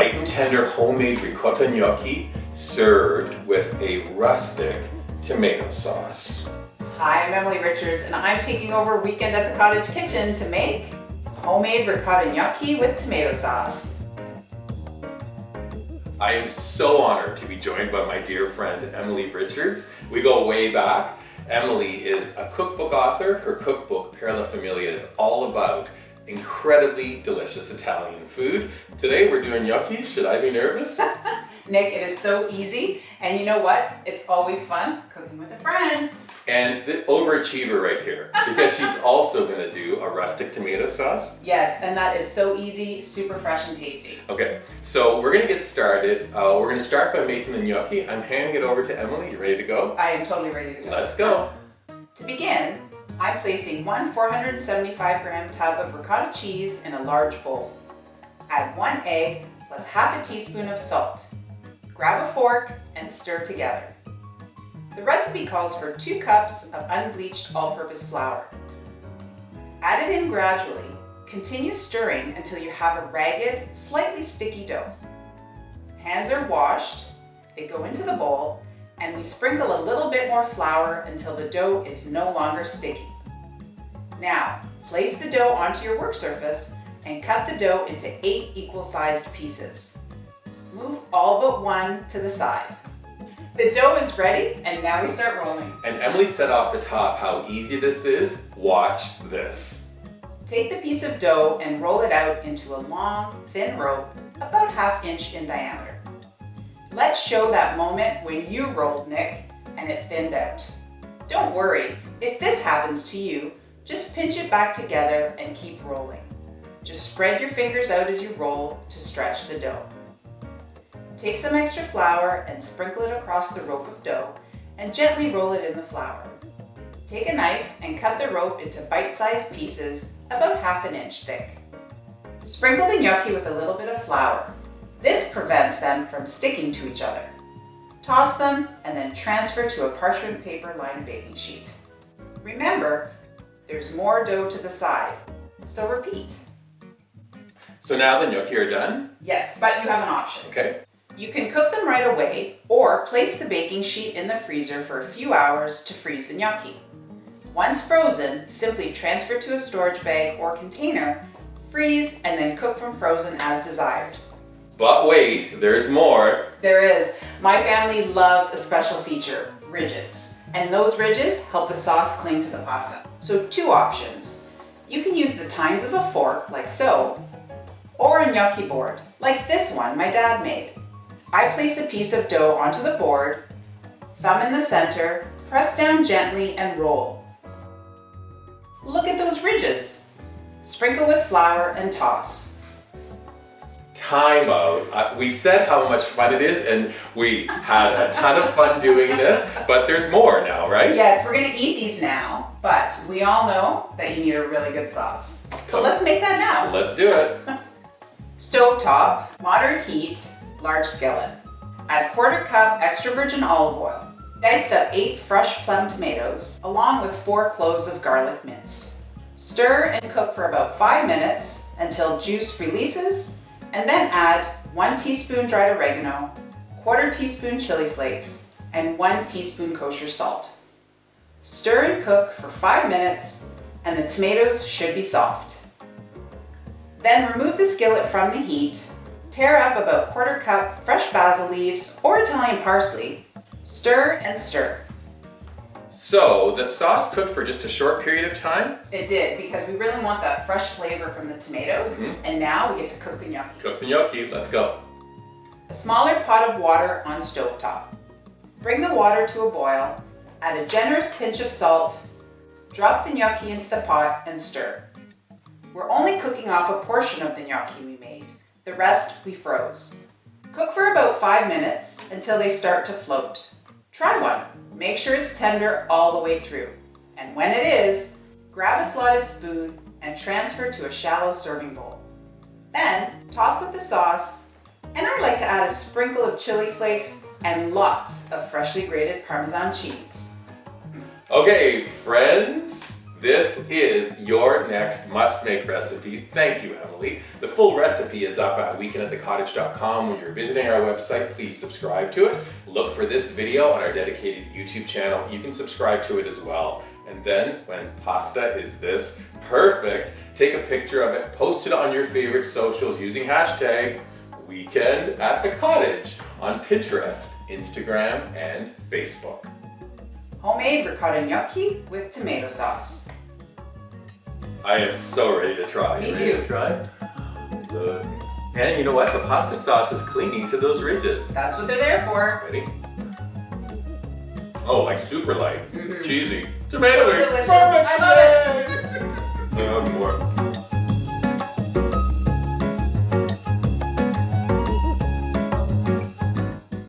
light and tender homemade ricotta gnocchi served with a rustic tomato sauce. Hi, I'm Emily Richards and I'm taking over Weekend at the Cottage Kitchen to make homemade ricotta gnocchi with tomato sauce. I am so honored to be joined by my dear friend Emily Richards. We go way back. Emily is a cookbook author. Her cookbook, Per la Familia, is all about incredibly delicious Italian food. Today we're doing gnocchi. Should I be nervous? Nick, it is so easy, and you know what? It's always fun cooking with a friend. And the overachiever right here, because she's also gonna do a rustic tomato sauce. Yes, and that is so easy, super fresh and tasty. Okay, so we're gonna get started. We're gonna start by making the gnocchi. I'm handing it over to Emily. You ready to go? I am totally ready to go. Let's go. To begin, I'm placing one 475 gram tub of ricotta cheese in a large bowl. Add 1 egg plus half a teaspoon of salt. Grab a fork and stir together. The recipe calls for 2 cups of unbleached all-purpose flour. Add it in gradually. Continue stirring until you have a ragged, slightly sticky dough. Hands are washed, they go into the bowl, and we sprinkle a little bit more flour until the dough is no longer sticky. Now, place the dough onto your work surface and cut the dough into 8 equal-sized pieces. Move all but one to the side. The dough is ready, and now we start rolling. And Emily said off the top how easy this is. Watch this. Take the piece of dough and roll it out into a long, thin rope, about 1/2 inch in diameter. Let's show that moment when you rolled, Nick, and it thinned out. Don't worry, if this happens to you, just pinch it back together and keep rolling. Just spread your fingers out as you roll to stretch the dough. Take some extra flour and sprinkle it across the rope of dough and gently roll it in the flour. Take a knife and cut the rope into bite-sized pieces about 1/2 inch thick. Sprinkle the gnocchi with a little bit of flour. This prevents them from sticking to each other. Toss them and then transfer to a parchment paper lined baking sheet. Remember, there's more dough to the side, so repeat. So now the gnocchi are done? Yes, but you have an option. Okay. You can cook them right away or place the baking sheet in the freezer for a few hours to freeze the gnocchi. Once frozen, simply transfer to a storage bag or container, freeze, and then cook from frozen as desired. But wait, there's more. There is. My family loves a special feature, ridges. And those ridges help the sauce cling to the pasta. So 2 options. You can use the tines of a fork, like so, or a gnocchi board, like this one my dad made. I place a piece of dough onto the board, thumb in the center, press down gently and roll. Look at those ridges. Sprinkle with flour and toss. Time out. We said how much fun it is, and we had a ton of fun doing this, but there's more now, right? Yes, we're gonna eat these now, but we all know that you need a really good sauce. So let's make that now. Let's do it. Stovetop, moderate heat, large skillet. Add 1/4 cup extra virgin olive oil. Diced up 8 fresh plum tomatoes, along with 4 cloves of garlic minced. Stir and cook for about 5 minutes until juice releases, and then add 1 teaspoon dried oregano, 1/4 teaspoon chili flakes, and 1 teaspoon kosher salt. Stir and cook for 5 minutes, and the tomatoes should be soft. Then remove the skillet from the heat, tear up about 1/4 cup fresh basil leaves or Italian parsley, stir and stir. So the sauce cooked for just a short period of time? It did, because we really want that fresh flavor from the tomatoes, and now we get to cook the gnocchi. Cook the gnocchi, let's go. A smaller pot of water on stovetop. Bring the water to a boil, add a generous pinch of salt, drop the gnocchi into the pot and stir. We're only cooking off a portion of the gnocchi we made. The rest we froze. Cook for about 5 minutes until they start to float. Try one. Make sure it's tender all the way through. And when it is, grab a slotted spoon and transfer to a shallow serving bowl. Then top with the sauce, and I like to add a sprinkle of chili flakes and lots of freshly grated Parmesan cheese. Okay, friends, This is your next must-make recipe. Thank you, Emily. The full recipe is up at weekendатthecottage.com. When you're visiting our website, please subscribe to it. Look for this video on our dedicated YouTube channel. You can subscribe to it as well. And then, when pasta is this perfect, take a picture of it, post it on your favorite socials using hashtag #WeekendAtTheCottage on Pinterest, Instagram, and Facebook. Homemade ricotta gnocchi with tomato sauce. I am so ready to try. Me You ready too. to try? Good. And you know what? The pasta sauce is clinging to those ridges. That's what they're there for. Ready? Oh, like super light. Mhm. Cheesy. Tomato. So delicious. I love it. More.